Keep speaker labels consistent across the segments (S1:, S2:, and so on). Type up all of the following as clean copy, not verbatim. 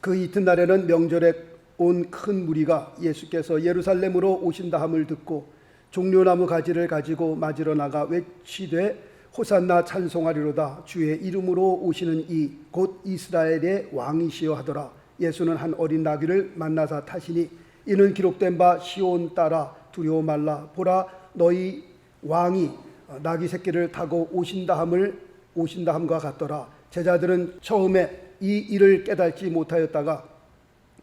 S1: 그 이튿날에는 명절에 온 큰 무리가 예수께서 예루살렘으로 오신다함을 듣고 종려나무 가지를 가지고 맞으러 나가 외치되 호산나 찬송하리로다. 주의 이름으로 오시는 이 곧 이스라엘의 왕이시여 하더라. 예수는 한 어린 나귀를 만나사 타시니 이는 기록된 바 시온 따라 두려워 말라. 보라, 너희 왕이 나귀 새끼를 타고 오신다함과 같더라. 제자들은 처음에 이 일을 깨닫지 못하였다가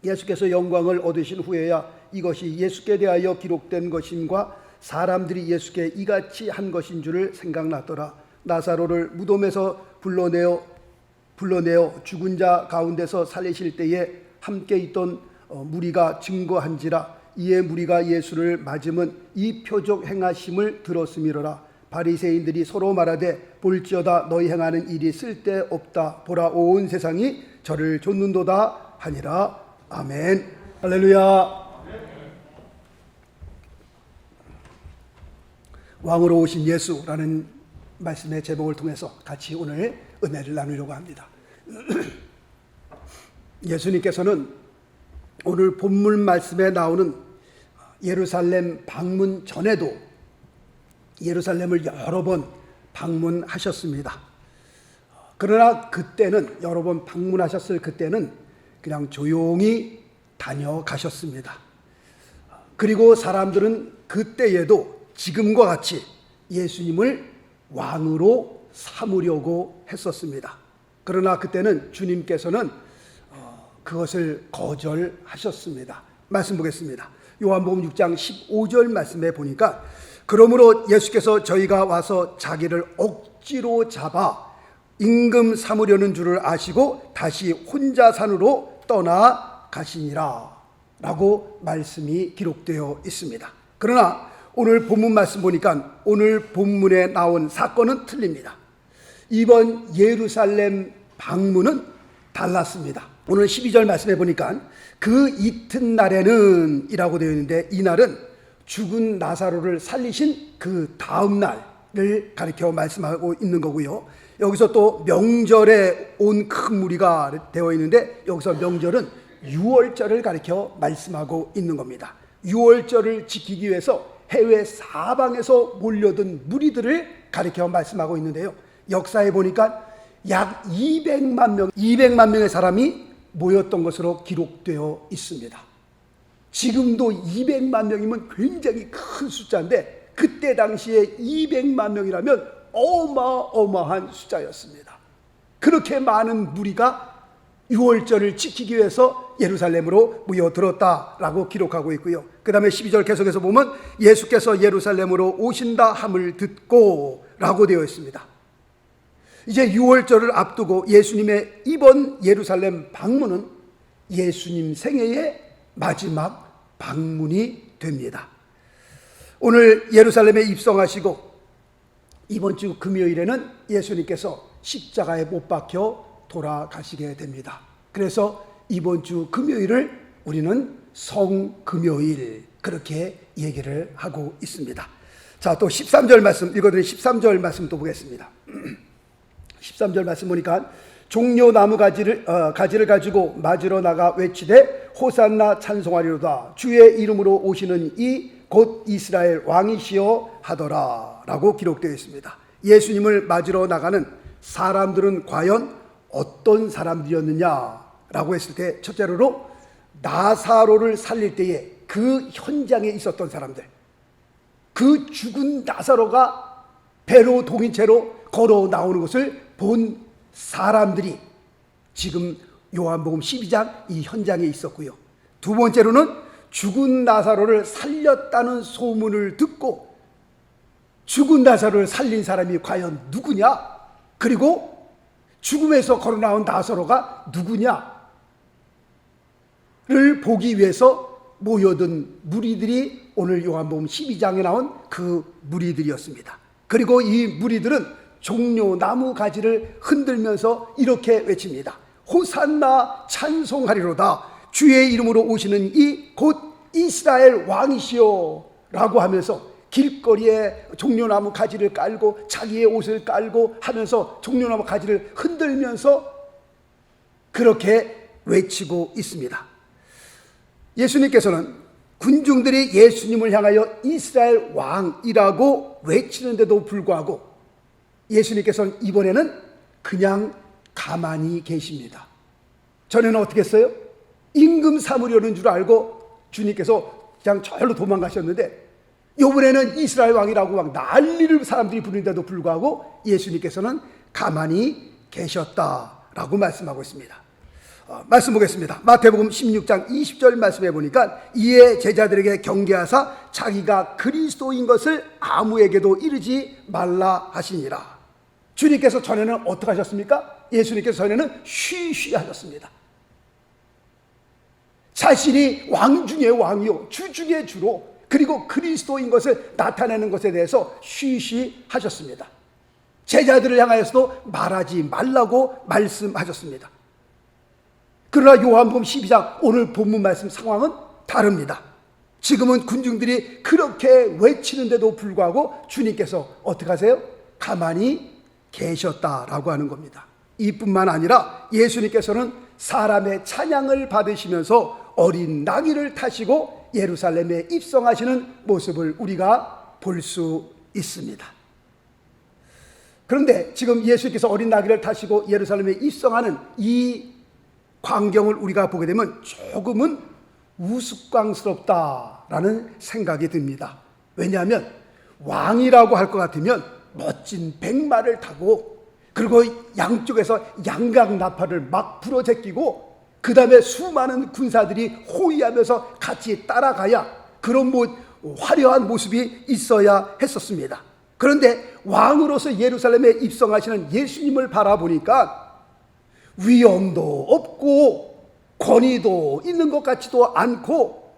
S1: 예수께서 영광을 얻으신 후에야 이것이 예수께 대하여 기록된 것임과 사람들이 예수께 이같이 한 것인 줄을 생각났더라. 나사로를 무덤에서 불러내어 죽은 자 가운데서 살리실 때에 함께 있던 무리가 증거한지라. 이에 무리가 예수를 맞음은 이 표적 행하심을 들었음이로라. 바리새인들이 서로 말하되 볼지어다 너희 행하는 일이 쓸데없다. 보라, 온 세상이 저를 좇는도다 하니라. 아멘. 할렐루야. 왕으로 오신 예수라는 말씀의 제목을 통해서 같이 오늘 은혜를 나누려고 합니다. 예수님께서는 오늘 본문 말씀에 나오는 예루살렘 방문 전에도 예루살렘을 여러 번 방문하셨습니다. 그러나 그때는, 여러 번 방문하셨을 그때는 그냥 조용히 다녀가셨습니다. 그리고 사람들은 그때에도 지금과 같이 예수님을 왕으로 삼으려고 했었습니다. 그러나 그때는 주님께서는 그것을 거절하셨습니다. 말씀 보겠습니다. 요한복음 6장 15절 말씀에 보니까 그러므로 예수께서 저희가 와서 자기를 억지로 잡아 임금 삼으려는 줄을 아시고 다시 혼자 산으로 떠나가시니라 라고 말씀이 기록되어 있습니다. 그러나 오늘 본문 말씀 보니까 오늘 본문에 나온 사건은 틀립니다. 이번 예루살렘 방문은 달랐습니다. 오늘 12절 말씀해 보니까 그 이튿날에는 이라고 되어 있는데, 이 날은 죽은 나사로를 살리신 그 다음 날을 가리켜 말씀하고 있는 거고요. 여기서 또 명절에 온 큰 무리가 되어 있는데, 여기서 명절은 유월절을 가리켜 말씀하고 있는 겁니다. 유월절을 지키기 위해서 해외 사방에서 몰려든 무리들을 가리켜 말씀하고 있는데요. 역사에 보니까 약 200만 명의 사람이 모였던 것으로 기록되어 있습니다. 지금도 200만 명이면 굉장히 큰 숫자인데, 그때 당시에 200만 명이라면 어마어마한 숫자였습니다. 그렇게 많은 무리가 유월절을 지키기 위해서 예루살렘으로 모여들었다라고 기록하고 있고요. 그 다음에 12절 계속해서 보면 예수께서 예루살렘으로 오신다 함을 듣고 라고 되어 있습니다. 이제 유월절을 앞두고 예수님의 이번 예루살렘 방문은 예수님 생애의 마지막 방문이 됩니다. 오늘 예루살렘에 입성하시고 이번 주 금요일에는 예수님께서 십자가에 못 박혀 돌아가시게 됩니다. 그래서 이번 주 금요일을 우리는 성금요일 그렇게 얘기를 하고 있습니다. 자, 또 13절 말씀 읽어드린 13절 말씀 또 보겠습니다. 13절 말씀 보니까 종려나무 가지를 가지고 맞으러 나가 외치되 호산나 찬송하리로다. 주의 이름으로 오시는 이 곧 이스라엘 왕이시여 하더라 라고 기록되어 있습니다. 예수님을 맞으러 나가는 사람들은 과연 어떤 사람들이었느냐라고 했을 때, 첫째로 나사로를 살릴 때에 그 현장에 있었던 사람들, 그 죽은 나사로가 배로 동인 채로 걸어 나오는 것을 본 사람들이 지금 요한복음 12장 이 현장에 있었고요. 두 번째로는 죽은 나사로를 살렸다는 소문을 듣고 죽은 나사로를 살린 사람이 과연 누구냐, 그리고 죽음에서 걸어 나온 나사로가 누구냐를 보기 위해서 모여든 무리들이 오늘 요한복음 12장에 나온 그 무리들이었습니다. 그리고 이 무리들은 종려나무 가지를 흔들면서 이렇게 외칩니다. 호산나 찬송하리로다. 주의 이름으로 오시는 이 곧 이스라엘 왕이시여 라고 하면서 길거리에 종려나무 가지를 깔고 자기의 옷을 깔고 하면서 종려나무 가지를 흔들면서 그렇게 외치고 있습니다. 예수님께서는 군중들이 예수님을 향하여 이스라엘 왕이라고 외치는데도 불구하고 예수님께서는 이번에는 그냥 가만히 계십니다. 전에는 어떻게 했어요? 임금 삼으려는 줄 알고 주님께서 그냥 절로 도망가셨는데, 이번에는 이스라엘 왕이라고 막 난리를 사람들이 부르는데도 불구하고 예수님께서는 가만히 계셨다라고 말씀하고 있습니다. 말씀 보겠습니다. 마태복음 16장 20절 말씀해 보니까, 이에 제자들에게 경계하사 자기가 그리스도인 것을 아무에게도 이르지 말라 하시니라. 주님께서 전에는 어떻게 하셨습니까? 예수님께서 전에는 쉬쉬 하셨습니다. 자신이 왕 중의 왕이요 주 중의 주로, 그리고 그리스도인 것을 나타내는 것에 대해서 쉬쉬 하셨습니다. 제자들을 향하여서도 말하지 말라고 말씀하셨습니다. 그러나 요한복음 12장 오늘 본문 말씀 상황은 다릅니다. 지금은 군중들이 그렇게 외치는데도 불구하고 주님께서 어떻게 하세요? 가만히 계셨다라고 하는 겁니다. 이뿐만 아니라 예수님께서는 사람의 찬양을 받으시면서 어린 나귀를 타시고 예루살렘에 입성하시는 모습을 우리가 볼 수 있습니다. 그런데 지금 예수님께서 어린 나귀를 타시고 예루살렘에 입성하는 이 광경을 우리가 보게 되면 조금은 우스꽝스럽다라는 생각이 듭니다. 왜냐하면 왕이라고 할 것 같으면 멋진 백마를 타고, 그리고 양쪽에서 양각 나팔을 막 불어제끼고, 그 다음에 수많은 군사들이 호위하면서 같이 따라가야 그런 화려한 모습이 있어야 했었습니다. 그런데 왕으로서 예루살렘에 입성하시는 예수님을 바라보니까 위엄도 없고 권위도 있는 것 같지도 않고,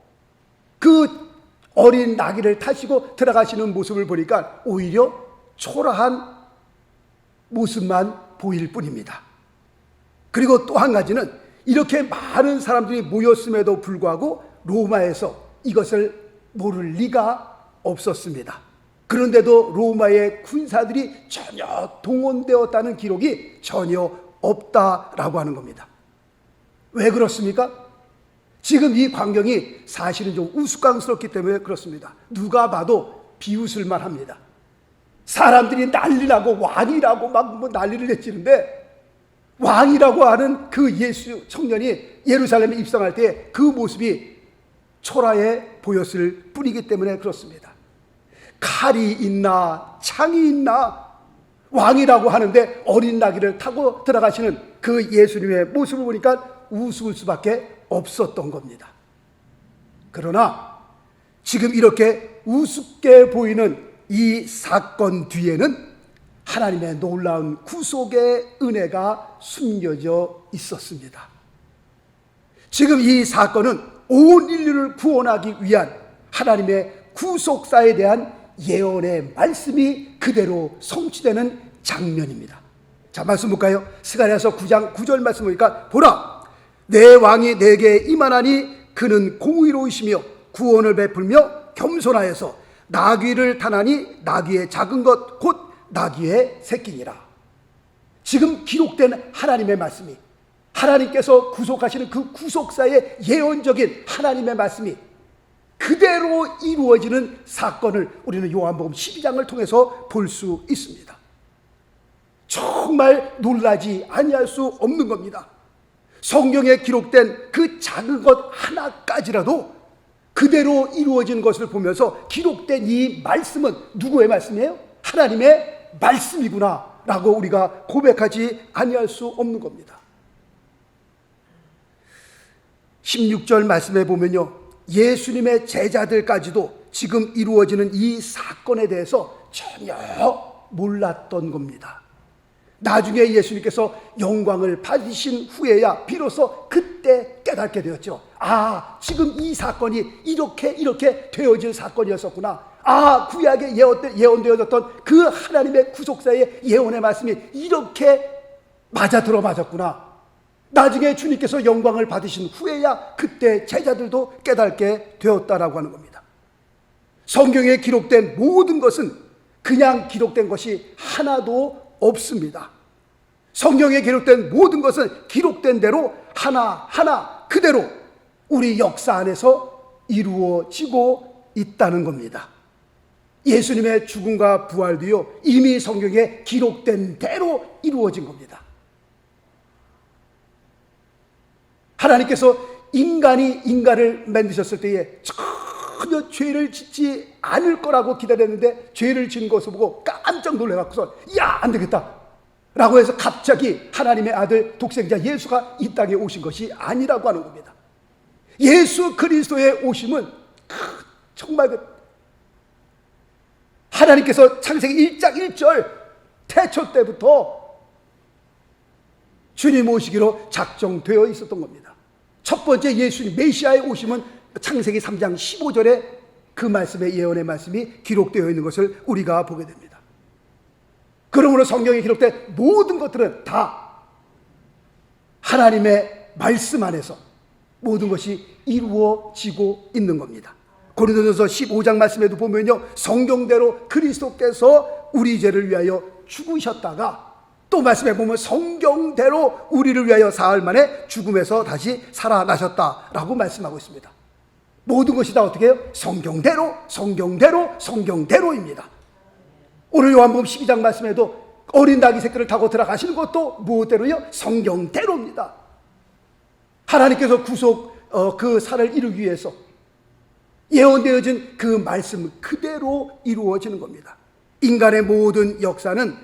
S1: 그 어린 나귀를 타시고 들어가시는 모습을 보니까 오히려 초라한 모습만 보일 뿐입니다. 그리고 또 한 가지는, 이렇게 많은 사람들이 모였음에도 불구하고 로마에서 이것을 모를 리가 없었습니다. 그런데도 로마의 군사들이 전혀 동원되었다는 기록이 전혀 없다라고 하는 겁니다. 왜 그렇습니까? 지금 이 광경이 사실은 좀 우스꽝스럽기 때문에 그렇습니다. 누가 봐도 비웃을만 합니다. 사람들이 난리나고 왕이라고 막 난리를 내치는데, 왕이라고 하는 그 예수 청년이 예루살렘에 입성할 때 그 모습이 초라해 보였을 뿐이기 때문에 그렇습니다. 칼이 있나 창이 있나, 왕이라고 하는데 어린 나귀를 타고 들어가시는 그 예수님의 모습을 보니까 우스울 수밖에 없었던 겁니다. 그러나 지금 이렇게 우습게 보이는 이 사건 뒤에는 하나님의 놀라운 구속의 은혜가 숨겨져 있었습니다. 지금 이 사건은 온 인류를 구원하기 위한 하나님의 구속사에 대한 예언의 말씀이 그대로 성취되는 장면입니다. 자, 말씀 볼까요? 스가랴서 9장 9절 말씀 보니까, 보라, 내 왕이 내게 임하나니 그는 공의로우시며 구원을 베풀며 겸손하여서 나귀를 타나니 나귀의 작은 것 곧 나귀의 새끼니라. 지금 기록된 하나님의 말씀이, 하나님께서 구속하시는 그 구속사의 예언적인 하나님의 말씀이 그대로 이루어지는 사건을 우리는 요한복음 12장을 통해서 볼 수 있습니다. 정말 놀라지 아니할 수 없는 겁니다. 성경에 기록된 그 작은 것 하나까지라도 그대로 이루어진 것을 보면서 기록된 이 말씀은 누구의 말씀이에요? 하나님의 말씀이구나 라고 우리가 고백하지 아니할 수 없는 겁니다. 16절 말씀에 보면요, 예수님의 제자들까지도 지금 이루어지는 이 사건에 대해서 전혀 몰랐던 겁니다. 나중에 예수님께서 영광을 받으신 후에야 비로소 그때 깨닫게 되었죠. 아, 지금 이 사건이 이렇게 되어질 사건이었었구나. 아, 구약에 예언되어졌던 그 하나님의 구속사의 예언의 말씀이 이렇게 맞아 들어맞았구나. 나중에 주님께서 영광을 받으신 후에야 그때 제자들도 깨닫게 되었다라고 하는 겁니다. 성경에 기록된 모든 것은 그냥 기록된 것이 하나도 없습니다. 성경에 기록된 모든 것은 기록된 대로 하나하나 그대로 우리 역사 안에서 이루어지고 있다는 겁니다. 예수님의 죽음과 부활도요, 이미 성경에 기록된 대로 이루어진 겁니다. 하나님께서 인간이 인간을 만드셨을 때에 전혀 죄를 짓지 않을 거라고 기다렸는데 죄를 지은 것을 보고 깜짝 놀라갖고서 야, 안 되겠다 라고 해서 갑자기 하나님의 아들 독생자 예수가 이 땅에 오신 것이 아니라고 하는 겁니다. 예수 그리스도의 오심은 정말 하나님께서 창세기 1장 1절 태초 때부터 주님 오시기로 작정되어 있었던 겁니다. 첫 번째 예수님 메시아의 오심은 창세기 3장 15절에 그 말씀의 예언의 말씀이 기록되어 있는 것을 우리가 보게 됩니다. 그러므로 성경에 기록된 모든 것들은 다 하나님의 말씀 안에서 모든 것이 이루어지고 있는 겁니다. 고린도전서 15장 말씀에도 보면요, 성경대로 그리스도께서 우리 죄를 위하여 죽으셨다가 또 말씀해 보면 성경대로 우리를 위하여 사흘 만에 죽음에서 다시 살아나셨다라고 말씀하고 있습니다. 모든 것이 다 어떻게 해요? 성경대로 성경대로 성경대로입니다. 오늘 요한복음 12장 말씀에도 어린 닭이 새끼를 타고 들어가시는 것도 무엇대로요? 성경대로입니다. 하나님께서 구속 그 살을 이루기 위해서 예언되어진 그 말씀 그대로 이루어지는 겁니다. 인간의 모든 역사는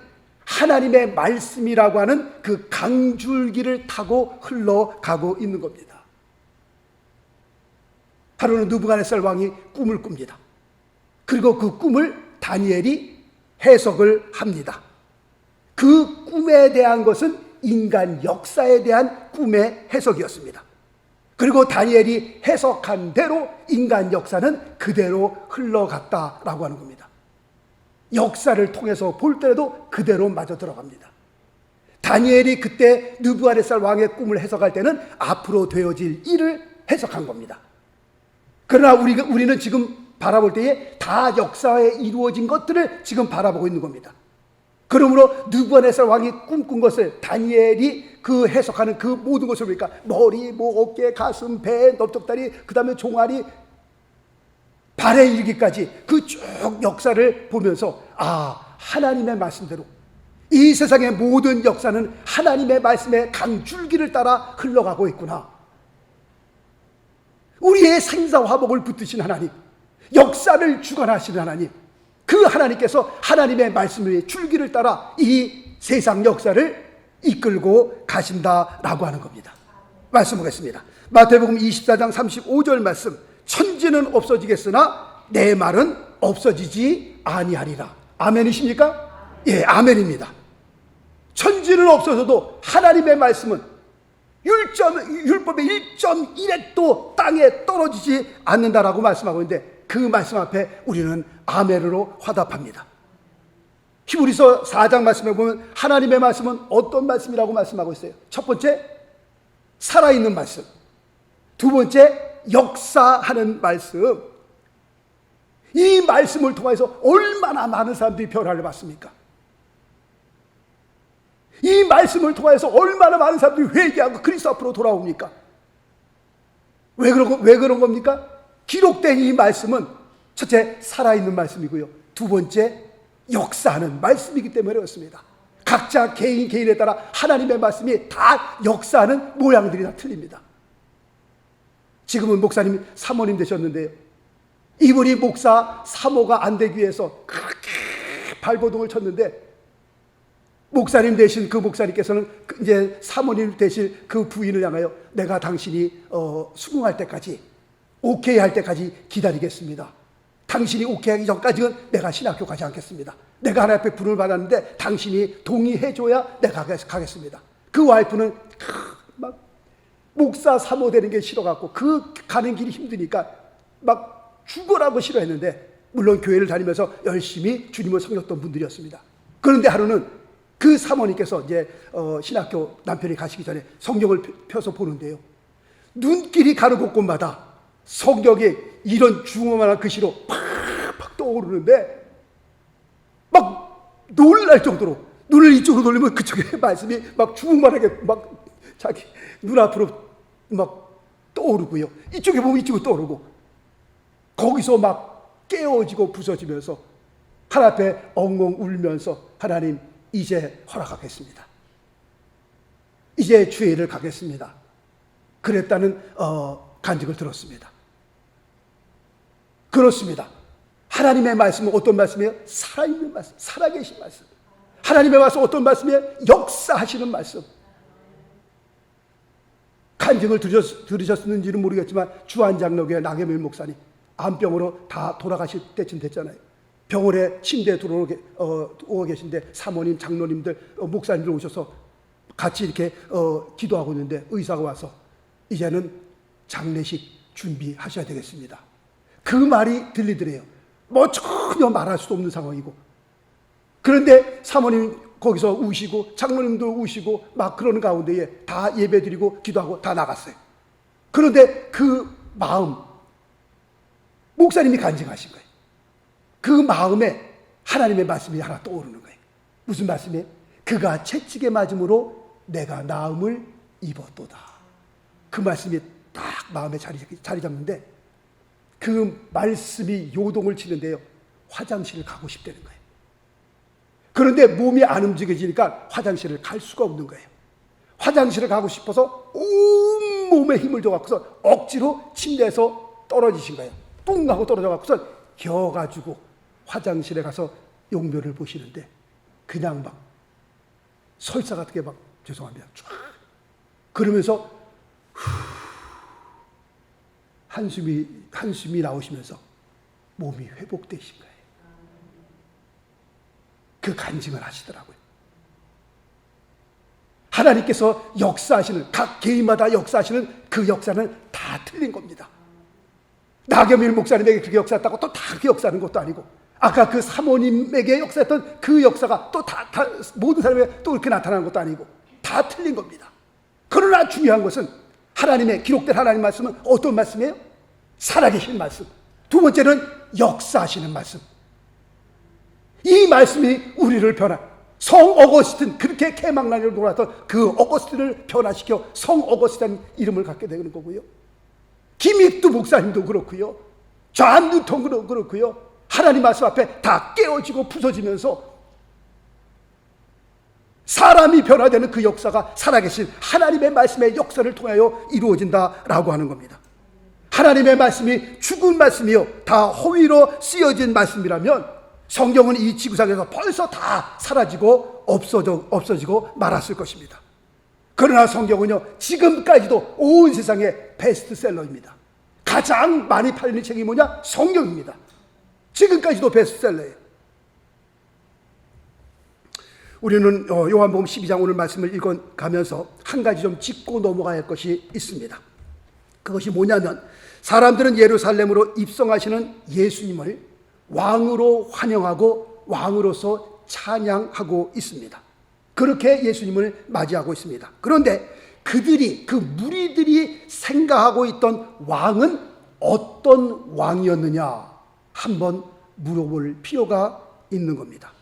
S1: 하나님의 말씀이라고 하는 그 강줄기를 타고 흘러가고 있는 겁니다. 하루는 느부갓네살 왕이 꿈을 꿉니다. 그리고 그 꿈을 다니엘이 해석을 합니다. 그 꿈에 대한 것은 인간 역사에 대한 꿈의 해석이었습니다. 그리고 다니엘이 해석한 대로 인간 역사는 그대로 흘러갔다라고 하는 겁니다. 역사를 통해서 볼 때라도 그대로 맞아 들어갑니다. 다니엘이 그때 느부갓네살 왕의 꿈을 해석할 때는 앞으로 되어질 일을 해석한 겁니다. 그러나 우리는 지금 바라볼 때에 다 역사에 이루어진 것들을 지금 바라보고 있는 겁니다. 그러므로 느부갓네살 왕이 꿈꾼 것을 다니엘이 그 해석하는 그 모든 것을 보니까 머리, 어깨, 가슴, 배, 넓적다리, 그 다음에 종아리, 발에 이르기까지 그 쭉 역사를 보면서 하나님의 말씀대로 이 세상의 모든 역사는 하나님의 말씀의 강줄기를 따라 흘러가고 있구나. 우리의 생사화복을 붙드신 하나님, 역사를 주관하시는 하나님, 그 하나님께서 하나님의 말씀의 줄기를 따라 이 세상 역사를 이끌고 가신다라고 하는 겁니다. 말씀 보겠습니다. 마태복음 24장 35절 말씀, 천지는 없어지겠으나 내 말은 없어지지 아니하리라. 아멘이십니까? 예, 아멘입니다. 천지는 없어져도 하나님의 말씀은 율법의 1.1핵도 땅에 떨어지지 않는다라고 말씀하고 있는데 그 말씀 앞에 우리는 아멘으로 화답합니다. 히브리서 4장 말씀에 보면 하나님의 말씀은 어떤 말씀이라고 말씀하고 있어요? 첫 번째, 살아있는 말씀. 두 번째, 역사하는 말씀. 이 말씀을 통해서 얼마나 많은 사람들이 변화를 받습니까? 이 말씀을 통해서 얼마나 많은 사람들이 회개하고 그리스도 앞으로 돌아옵니까? 왜 그런 겁니까? 기록된 이 말씀은 첫째, 살아있는 말씀이고요. 두 번째, 역사하는 말씀이기 때문에 그렇습니다. 각자 개인에 따라 하나님의 말씀이 다 역사하는 모양들이 다 틀립니다. 지금은 목사님 사모님 되셨는데요, 이분이 목사 사모가 안 되기 위해서 그렇게 발버둥을 쳤는데 목사님 되신 그 목사님께서는 이제 사모님 되실 그 부인을 향하여 내가 당신이 수긍할 때까지, 오케이 할 때까지 기다리겠습니다. 당신이 오케이 하기 전까지는 내가 신학교 가지 않겠습니다. 내가 하나님 앞에 부름을 받았는데 당신이 동의해줘야 내가 가겠습니다. 그 와이프는 막 목사 사모 되는 게 싫어갖고 그 가는 길이 힘드니까 막 죽으라고 싫어했는데, 물론 교회를 다니면서 열심히 주님을 섬겼던 분들이었습니다. 그런데 하루는 그 사모님께서 이제 신학교 남편이 가시기 전에 성경을 펴서 보는데요, 눈길이 가는 곳곳마다 성경에 이런 중어만한 글씨로 팍팍 떠오르는데 막 놀랄 정도로 눈을 이쪽으로 돌리면 그쪽에 말씀이 막 주먹만하게 막 자기 눈앞으로 막 떠오르고요. 이쪽에 보면 이쪽으로 떠오르고, 거기서 막 깨어지고 부서지면서 하나님 앞에 엉엉 울면서, 하나님 이제 허락하겠습니다. 이제 주의를 가겠습니다. 그랬다는 간증을 들었습니다. 그렇습니다. 하나님의 말씀은 어떤 말씀이에요? 살아있는 말씀, 살아계신 말씀. 하나님의 말씀 어떤 말씀이에요? 역사하시는 말씀. 간증을 들으셨는지는 모르겠지만 주한장로교회 나경일 목사님 암병으로 다 돌아가실 때쯤 됐잖아요. 병원에 침대에 들어오고 계신데 사모님, 장로님들, 목사님들 오셔서 같이 이렇게 기도하고 있는데 의사가 와서 이제는 장례식 준비하셔야 되겠습니다. 그 말이 들리더래요. 뭐 전혀 말할 수도 없는 상황이고, 그런데 사모님 거기서 우시고 장로님도 우시고 막 그러는 가운데에 다 예배드리고 기도하고 다 나갔어요. 그런데 그 마음, 목사님이 간증하신 거예요. 그 마음에 하나님의 말씀이 하나 떠오르는 거예요. 무슨 말씀이에요? 그가 채찍에 맞음으로 내가 나음을 입었도다. 그 말씀이 딱 마음에 자리 잡는데, 그 말씀이 요동을 치는데요, 화장실을 가고 싶다는 거예요. 그런데 몸이 안 움직여지니까 화장실을 갈 수가 없는 거예요. 화장실을 가고 싶어서 온 몸에 힘을 줘갖고서 억지로 침대에서 떨어지신 거예요. 뚱 하고 떨어져갖고서 겨가지고 화장실에 가서 용변을 보시는데, 그냥 막 설사 같은 게 막, 죄송합니다, 쫙 그러면서 한숨이 나오시면서 몸이 회복되신 거예요. 그 간증을 하시더라고요. 하나님께서 역사하시는, 각 개인마다 역사하시는 그 역사는 다 틀린 겁니다. 나경일 목사님에게 그렇게 역사했다고 또 다 그렇게 역사하는 것도 아니고, 아까 그 사모님에게 역사했던 그 역사가 또 다 모든 사람에게 또 이렇게 나타나는 것도 아니고, 다 틀린 겁니다. 그러나 중요한 것은 하나님의 기록된 하나님 말씀은 어떤 말씀이에요? 살아계신 말씀. 두 번째는 역사하시는 말씀. 이 말씀이 우리를 성 어거스틴, 그렇게 개망나니로 놀았던 그 어거스틴을 변화시켜 성 어거스틴 이름을 갖게 되는 거고요. 김익두 목사님도 그렇고요. 존 뉴턴도 그렇고요. 하나님 말씀 앞에 다 깨어지고 부서지면서 사람이 변화되는 그 역사가 살아계신 하나님의 말씀의 역사를 통하여 이루어진다라고 하는 겁니다. 하나님의 말씀이 죽은 말씀이요, 다 허위로 쓰여진 말씀이라면 성경은 이 지구상에서 벌써 다 사라지고 없어지고 말았을 것입니다. 그러나 성경은요, 지금까지도 온 세상의 베스트셀러입니다. 가장 많이 팔리는 책이 뭐냐? 성경입니다. 지금까지도 베스트셀러예요. 우리는 요한복음 12장 오늘 말씀을 읽어가면서 한 가지 좀 짚고 넘어가야 할 것이 있습니다. 그것이 뭐냐면, 사람들은 예루살렘으로 입성하시는 예수님을 왕으로 환영하고 왕으로서 찬양하고 있습니다. 그렇게 예수님을 맞이하고 있습니다. 그런데 그 무리들이 생각하고 있던 왕은 어떤 왕이었느냐 한번 물어볼 필요가 있는 겁니다.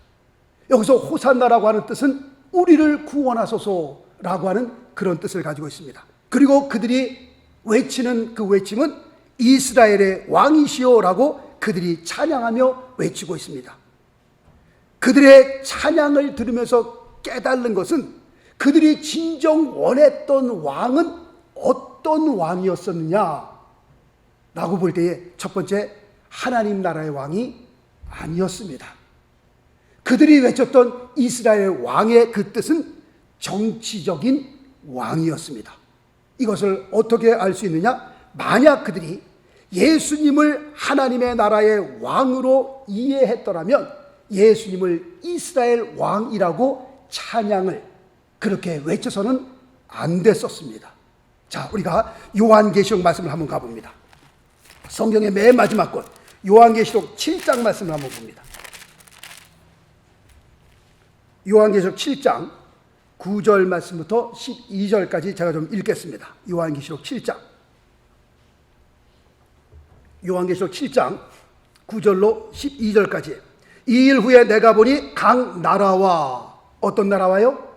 S1: 여기서 호산나라고 하는 뜻은 우리를 구원하소서라고 하는 그런 뜻을 가지고 있습니다. 그리고 그들이 외치는 그 외침은 이스라엘의 왕이시오라고 그들이 찬양하며 외치고 있습니다. 그들의 찬양을 들으면서 깨달은 것은 그들이 진정 원했던 왕은 어떤 왕이었었느냐 라고 볼 때에 첫 번째, 하나님 나라의 왕이 아니었습니다. 그들이 외쳤던 이스라엘 왕의 그 뜻은 정치적인 왕이었습니다. 이것을 어떻게 알 수 있느냐? 만약 그들이 예수님을 하나님의 나라의 왕으로 이해했더라면 예수님을 이스라엘 왕이라고 찬양을 그렇게 외쳐서는 안 됐었습니다. 자, 우리가 요한계시록 말씀을 한번 가봅니다. 성경의 맨 마지막 권 요한계시록 7장 말씀을 한번 봅니다. 요한계시록 7장 9절 말씀부터 12절까지 제가 좀 읽겠습니다. 요한계시록 7장 7장 9절로 12절까지. 이 일 후에 내가 보니 각 나라와, 어떤 나라와요?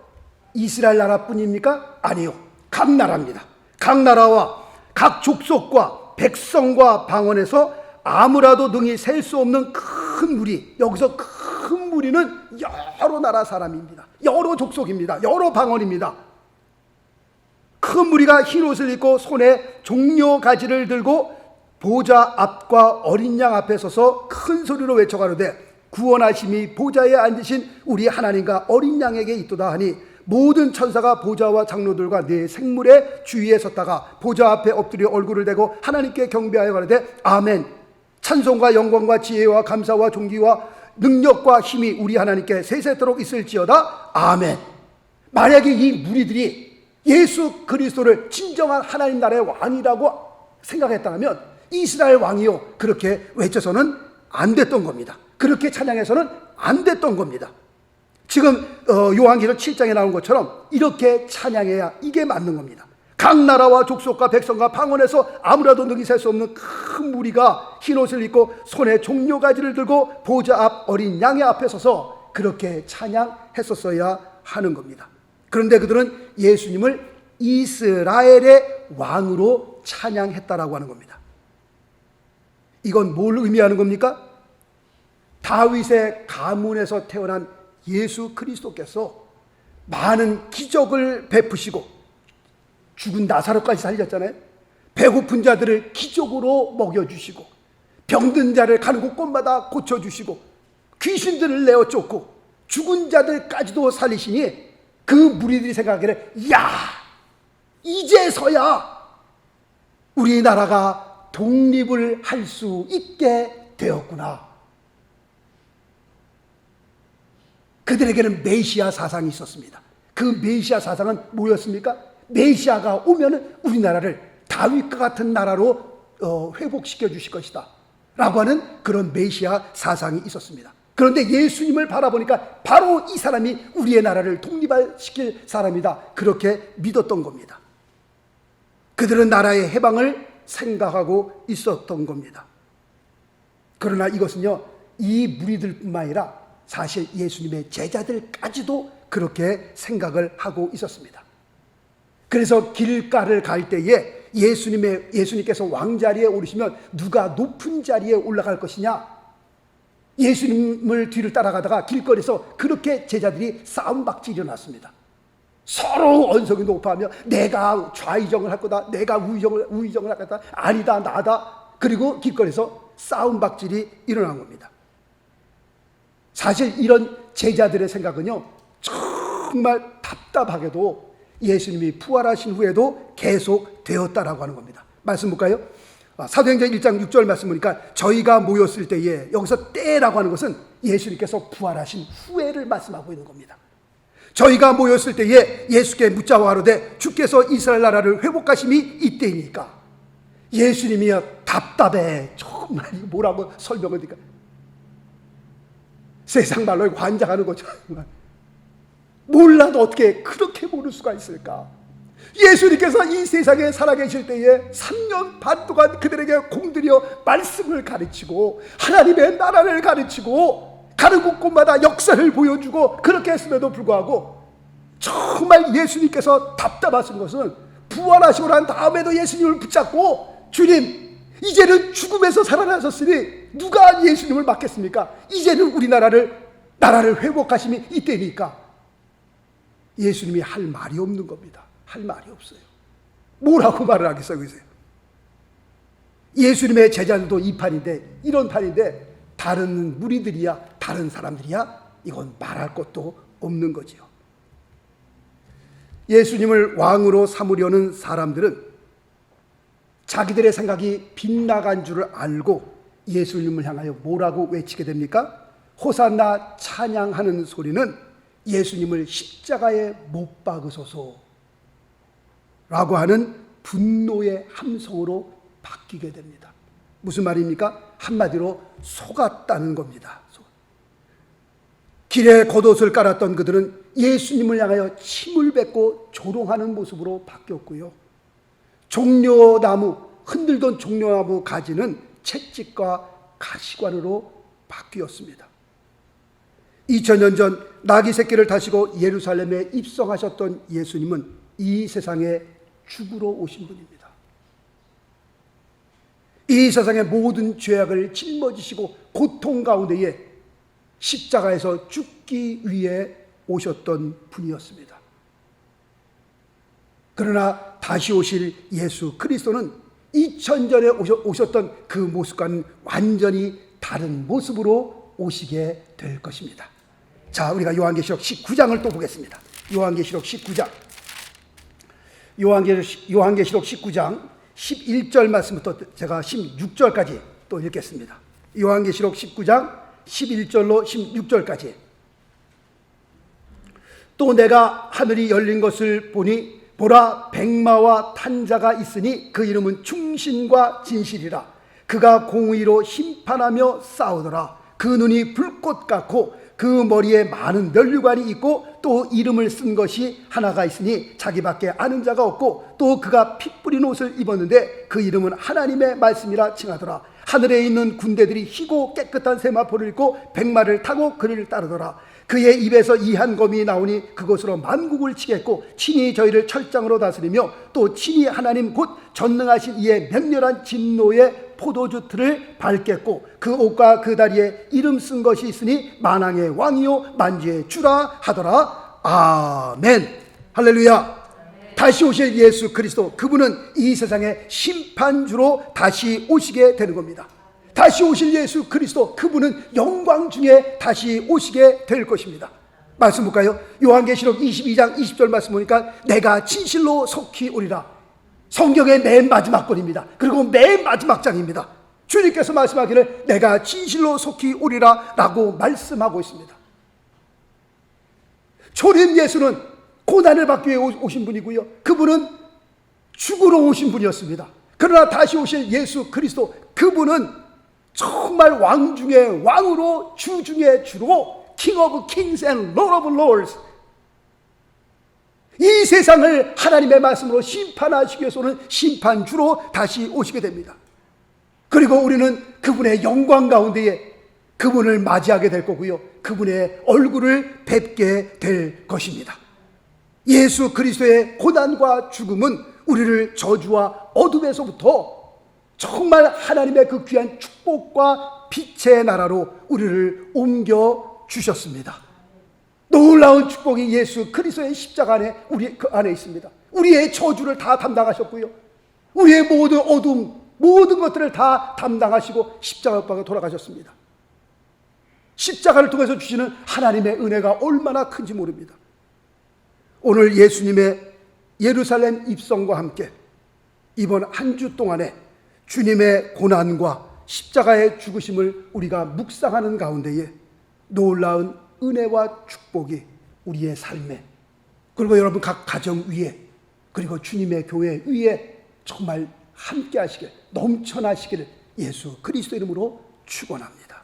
S1: 이스라엘 나라뿐입니까? 아니요. 각 나라입니다. 각 나라와 각 족속과 백성과 방언에서 아무라도 능히 셀 수 없는 큰 무리, 여기서 큰 무리는 여러 나라 사람입니다. 여러 족속입니다. 여러 방언입니다. 큰 무리가 흰 옷을 입고 손에 종려 가지를 들고 보좌 앞과 어린 양 앞에 서서 큰 소리로 외쳐가로되 구원하심이 보좌에 앉으신 우리 하나님과 어린 양에게 있도다 하니 모든 천사가 보좌와 장로들과 네 생물의 주위에 섰다가 보좌 앞에 엎드려 얼굴을 대고 하나님께 경배하여 가로되 아멘. 찬송과 영광과 지혜와 감사와 존귀와 능력과 힘이 우리 하나님께 세세토록 있을지어다. 아멘. 만약에 이 무리들이 예수 그리스도를 진정한 하나님 나라의 왕이라고 생각했다면 이스라엘 왕이요 그렇게 외쳐서는 안 됐던 겁니다. 그렇게 찬양해서는 안 됐던 겁니다. 지금 요한계시록 7장에 나온 것처럼 이렇게 찬양해야 이게 맞는 겁니다. 각 나라와 족속과 백성과 방언에서 아무라도 능히 셀 수 없는 큰 무리가 흰옷을 입고 손에 종려가지를 들고 보좌 앞 어린 양의 앞에 서서 그렇게 찬양했었어야 하는 겁니다. 그런데 그들은 예수님을 이스라엘의 왕으로 찬양했다라고 하는 겁니다. 이건 뭘 의미하는 겁니까? 다윗의 가문에서 태어난 예수 그리스도께서 많은 기적을 베푸시고 죽은 나사로까지 살렸잖아요. 배고픈 자들을 기적으로 먹여주시고 병든 자를 가는 곳곳마다 고쳐주시고 귀신들을 내어 쫓고 죽은 자들까지도 살리시니 그 무리들이 생각하기를 야 이제서야 우리나라가 독립을 할 수 있게 되었구나. 그들에게는 메시아 사상이 있었습니다. 그 메시아 사상은 뭐였습니까? 메시아가 오면은 우리나라를 다윗과 같은 나라로 회복시켜 주실 것이다 라고 하는 그런 메시아 사상이 있었습니다. 그런데 예수님을 바라보니까 바로 이 사람이 우리의 나라를 독립시킬 사람이다 그렇게 믿었던 겁니다. 그들은 나라의 해방을 생각하고 있었던 겁니다. 그러나 이것은요 이 무리들뿐만 아니라 사실 예수님의 제자들까지도 그렇게 생각을 하고 있었습니다. 그래서 길가를 갈 때에 예수님께서 왕자리에 오르시면 누가 높은 자리에 올라갈 것이냐, 예수님을 뒤를 따라가다가 길거리에서 그렇게 제자들이 싸움박질이 일어났습니다. 서로 언성이 높아하며 내가 좌의정을 할 거다, 내가 우의정을 할 거다, 아니다 나다. 그리고 길거리에서 싸움박질이 일어난 겁니다. 사실 이런 제자들의 생각은요 정말 답답하게도 예수님이 부활하신 후에도 계속 되었다라고 하는 겁니다. 말씀 볼까요? 사도행전 1장 6절 말씀 보니까 저희가 모였을 때에, 여기서 때라고 하는 것은 예수님께서 부활하신 후에를 말씀하고 있는 겁니다. 저희가 모였을 때에 예수께 묻자고 하로되 주께서 이스라엘 나라를 회복하심이 이때이니까. 예수님이여 답답해. 정말 뭐라고 설명을 드릴까? 세상 말로 관장하는 거죠. 몰라도 어떻게 그렇게 모를 수가 있을까? 예수님께서 이 세상에 살아계실 때에 3년 반 동안 그들에게 공들여 말씀을 가르치고 하나님의 나라를 가르치고 가는 곳곳마다 역사를 보여주고 그렇게 했음에도 불구하고 정말 예수님께서 답답하신 것은 부활하시고 난 다음에도 예수님을 붙잡고 주님 이제는 죽음에서 살아나셨으니 누가 예수님을 맡겠습니까? 이제는 우리나라를 회복하심이 이때니까. 예수님이 할 말이 없는 겁니다. 할 말이 없어요. 뭐라고 말을 하겠어요? 그러세요? 예수님의 제자들도 이 판인데, 이런 판인데 다른 무리들이야, 다른 사람들이야 이건 말할 것도 없는 거지요. 예수님을 왕으로 삼으려는 사람들은 자기들의 생각이 빗나간 줄을 알고 예수님을 향하여 뭐라고 외치게 됩니까? 호산나 찬양하는 소리는 예수님을 십자가에 못 박으소서 라고 하는 분노의 함성으로 바뀌게 됩니다. 무슨 말입니까? 한마디로 속았다는 겁니다. 길에 겉옷을 깔았던 그들은 예수님을 향하여 침을 뱉고 조롱하는 모습으로 바뀌었고요. 흔들던 종려나무 가지는 채찍과 가시관으로 바뀌었습니다. 2000년 전 나귀 새끼를 타시고 예루살렘에 입성하셨던 예수님은 이 세상에 죽으러 오신 분입니다. 이 세상의 모든 죄악을 짊어지시고 고통 가운데에 십자가에서 죽기 위해 오셨던 분이었습니다. 그러나 다시 오실 예수 그리스도는 2000전에 오셨던 그 모습과는 완전히 다른 모습으로 오시게 될 것입니다. 자, 우리가 요한계시록 19장을 또 보겠습니다. 요한계시록 19장. 요한계시록 19장 11절 말씀부터 제가 16절까지 또 읽겠습니다. 요한계시록 19장 11절로 16절까지. 또 내가 하늘이 열린 것을 보니 보라, 백마와 탄 자가 있으니 그 이름은 충신과 진실이라. 그가 공의로 심판하며 싸우더라. 그 눈이 불꽃 같고 그 머리에 많은 면류관이 있고 또 이름을 쓴 것이 하나가 있으니 자기밖에 아는 자가 없고 또 그가 피 뿌린 옷을 입었는데 그 이름은 하나님의 말씀이라 칭하더라. 하늘에 있는 군대들이 희고 깨끗한 세마포를 입고 백마를 타고 그를 따르더라. 그의 입에서 이한 검이 나오니 그것으로 만국을 치겠고 친히 저희를 철장으로 다스리며 또 친히 하나님 곧 전능하신 이의 맹렬한 진노의 포도주 틀을 밟겠고 그 옷과 그 다리에 이름 쓴 것이 있으니 만왕의 왕이요 만주의 주라 하더라. 아멘. 할렐루야. 다시 오실 예수 그리스도, 그분은 이 세상의 심판주로 다시 오시게 되는 겁니다. 다시 오실 예수 그리스도, 그분은 영광 중에 다시 오시게 될 것입니다. 말씀 볼까요? 요한계시록 22장 20절 말씀 보니까 내가 진실로 속히 오리라. 성경의 맨 마지막 권입니다. 그리고 맨 마지막 장입니다. 주님께서 말씀하기를 내가 진실로 속히 오리라 라고 말씀하고 있습니다. 초림 예수는 고난을 받기 위해 오신 분이고요, 그분은 죽으러 오신 분이었습니다. 그러나 다시 오실 예수 그리스도, 그분은 정말 왕 중에 왕으로, 주 중에 주로, King of Kings and Lord of Lords, 이 세상을 하나님의 말씀으로 심판하시기 위해서는 심판주로 다시 오시게 됩니다. 그리고 우리는 그분의 영광 가운데에 그분을 맞이하게 될 거고요, 그분의 얼굴을 뵙게 될 것입니다. 예수 그리스도의 고난과 죽음은 우리를 저주와 어둠에서부터 정말 하나님의 그 귀한 축복과 빛의 나라로 우리를 옮겨 주셨습니다. 놀라운 축복이 예수 그리스도의 십자가 안에, 우리 그 안에 있습니다. 우리의 저주를 다 담당하셨고요, 우리의 모든 어둠, 모든 것들을 다 담당하시고 십자가 못 박아 돌아가셨습니다. 십자가를 통해서 주시는 하나님의 은혜가 얼마나 큰지 모릅니다. 오늘 예수님의 예루살렘 입성과 함께 이번 한 주 동안에 주님의 고난과 십자가의 죽으심을 우리가 묵상하는 가운데에 놀라운 은혜와 축복이 우리의 삶에, 그리고 여러분 각 가정 위에, 그리고 주님의 교회 위에 정말 함께 하시길, 넘쳐나시기를 예수 그리스도 이름으로 축원합니다.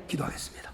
S1: 기도하겠습니다.